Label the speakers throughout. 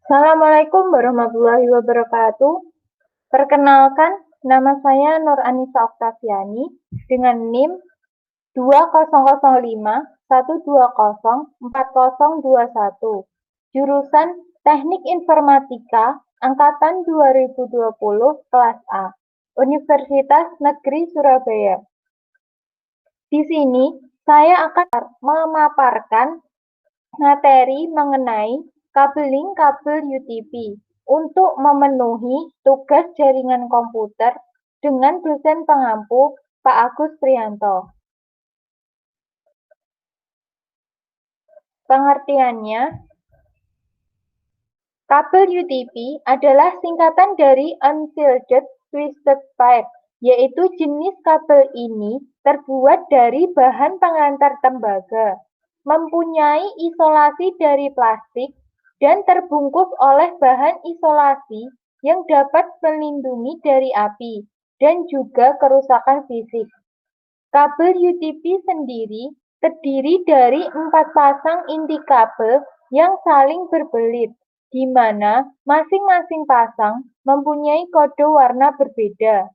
Speaker 1: Assalamualaikum warahmatullahi wabarakatuh. Perkenalkan, nama saya Nur Anissa Oktaviani dengan NIM 200512040021, jurusan Teknik Informatika Angkatan 2020 kelas A, Universitas Negeri Surabaya. Di sini saya akan memaparkan materi mengenai kabeling kabel UTP untuk memenuhi tugas jaringan komputer dengan dosen pengampu Pak Agus Trianto. Pengertiannya, kabel UTP adalah singkatan dari Unshielded Twisted Pair, yaitu jenis kabel ini terbuat dari bahan pengantar tembaga, mempunyai isolasi dari plastik, dan terbungkus oleh bahan isolasi yang dapat melindungi dari api dan juga kerusakan fisik. Kabel UTP sendiri terdiri dari 4 pasang inti kabel yang saling berbelit, di mana masing-masing pasang mempunyai kode warna berbeda.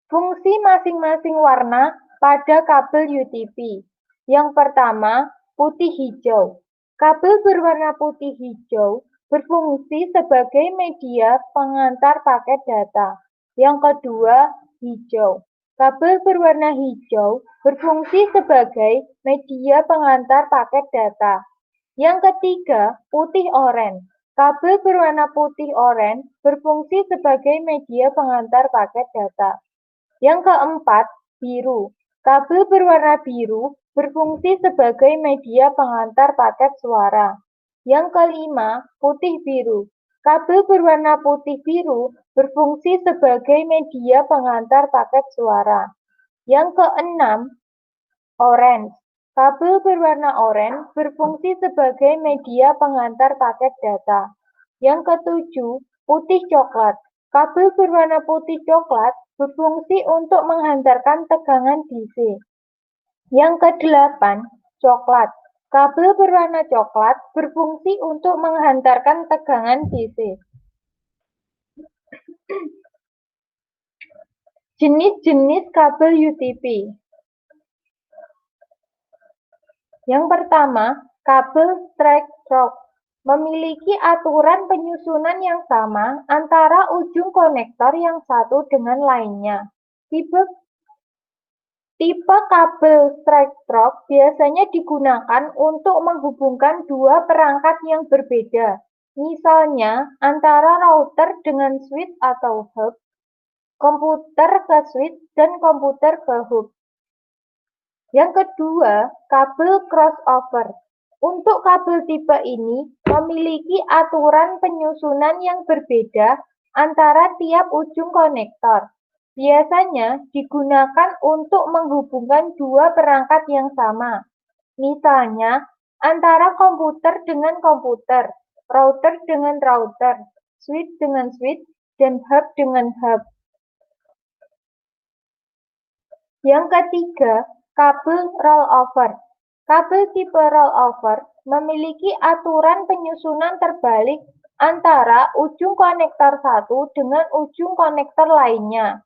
Speaker 1: Fungsi masing-masing warna pada kabel UTP. Yang pertama, putih hijau. Kabel berwarna putih hijau berfungsi sebagai media pengantar paket data. Yang kedua, hijau. Kabel berwarna hijau berfungsi sebagai media pengantar paket data. Yang ketiga, putih oranye. Kabel berwarna putih oranye berfungsi sebagai media pengantar paket data. Yang keempat, biru. Kabel berwarna biru berfungsi sebagai media pengantar paket suara. Yang kelima, putih biru. Kabel berwarna putih biru berfungsi sebagai media pengantar paket suara. Yang keenam, orange. Kabel berwarna oranye berfungsi sebagai media pengantar paket data. Yang ketujuh, putih coklat. Kabel berwarna putih coklat berfungsi untuk menghantarkan tegangan DC. Yang kedelapan, coklat. Kabel berwarna coklat berfungsi untuk menghantarkan tegangan DC. Jenis-jenis kabel UTP. Yang pertama, kabel straight stroke memiliki aturan penyusunan yang sama antara ujung konektor yang satu dengan lainnya. Tipe kabel straight stroke biasanya digunakan untuk menghubungkan dua perangkat yang berbeda, misalnya antara router dengan switch atau hub, komputer ke switch, dan komputer ke hub. Yang kedua, kabel crossover. Untuk kabel tipe ini memiliki aturan penyusunan yang berbeda antara tiap ujung konektor. Biasanya digunakan untuk menghubungkan dua perangkat yang sama. Misalnya, antara komputer dengan komputer, router dengan router, switch dengan switch, dan hub dengan hub. Yang ketiga, kabel rollover. Kabel tipe rollover memiliki aturan penyusunan terbalik antara ujung konektor satu dengan ujung konektor lainnya.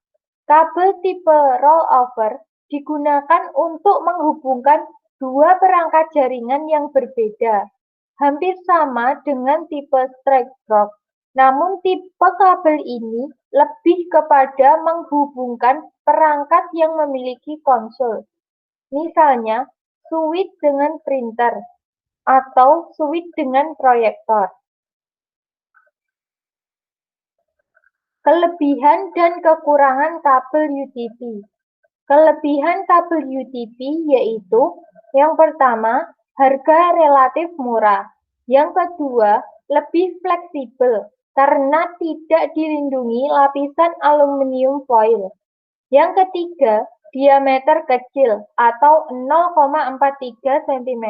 Speaker 1: Kabel tipe rollover digunakan untuk menghubungkan dua perangkat jaringan yang berbeda, hampir sama dengan tipe straight stroke. Namun tipe kabel ini lebih kepada menghubungkan perangkat yang memiliki konsol. Misalnya, switch dengan printer atau switch dengan proyektor. Kelebihan dan kekurangan kabel UTP. Kelebihan kabel UTP yaitu yang pertama, harga relatif murah. Yang kedua, lebih fleksibel karena tidak dilindungi lapisan aluminium foil. Yang ketiga, diameter kecil atau 0,43 cm,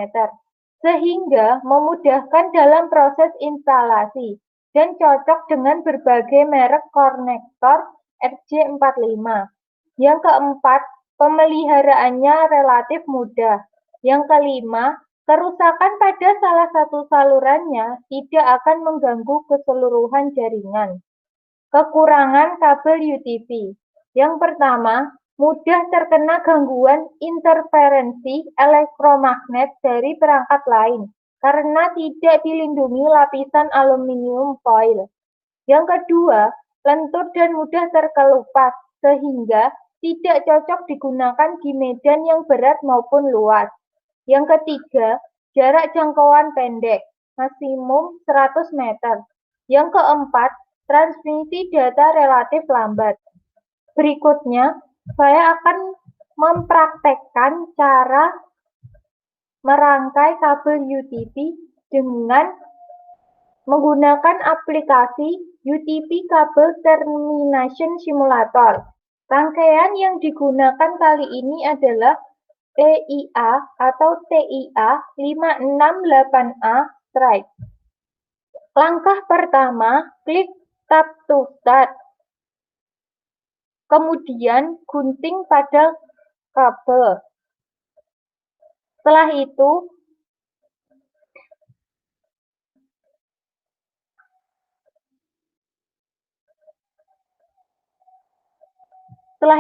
Speaker 1: sehingga memudahkan dalam proses instalasi dan cocok dengan berbagai merek konektor RJ45. Yang keempat, pemeliharaannya relatif mudah. Yang kelima, Kerusakan pada salah satu salurannya tidak akan mengganggu keseluruhan jaringan. Kekurangan kabel UTP. Yang pertama, mudah terkena gangguan interferensi elektromagnet dari perangkat lain karena tidak dilindungi lapisan aluminium foil. Yang kedua, lentur dan mudah terkelupas sehingga tidak cocok digunakan di medan yang berat maupun luas. Yang ketiga, jarak jangkauan pendek, maksimum 100 meter. Yang keempat, transmisi data relatif lambat. Berikutnya, saya akan mempraktekkan cara merangkai kabel UTP dengan menggunakan aplikasi UTP Cable Termination Simulator. Rangkaian yang digunakan kali ini adalah TIA atau TIA 568A Strike. Langkah pertama, klik Tab to Start. Kemudian gunting pada kabel. Setelah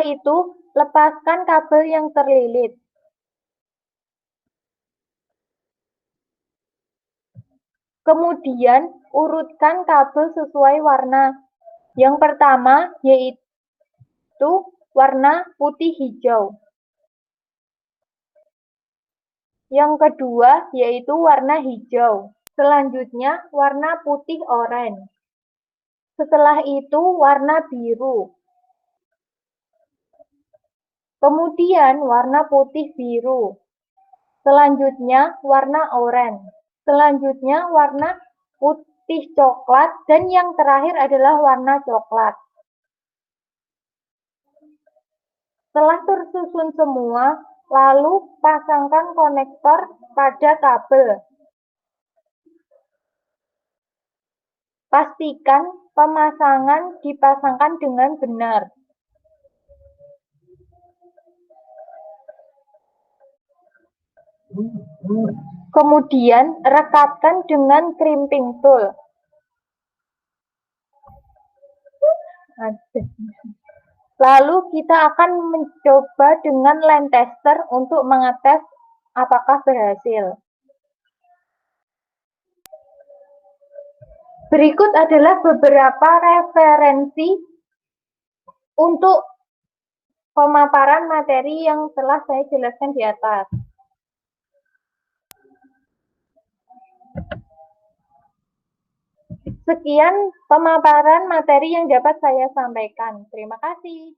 Speaker 1: itu, lepaskan kabel yang terlilit. Kemudian, urutkan kabel sesuai warna. Yang pertama yaitu warna putih hijau. Yang kedua yaitu warna hijau. Selanjutnya, warna putih oranye. Setelah itu, warna biru. Kemudian, warna putih biru. Selanjutnya, warna oranye. Selanjutnya, warna putih coklat. Dan yang terakhir adalah warna coklat. Setelah tersusun semua, lalu pasangkan konektor pada kabel. Pastikan pemasangan dipasangkan dengan benar. Kemudian, rekatkan dengan crimping tool. Lalu kita akan mencoba dengan line tester untuk mengetes apakah berhasil. Berikut adalah beberapa referensi untuk pemaparan materi yang telah saya jelaskan di atas. Sekian pemaparan materi yang dapat saya sampaikan. Terima kasih.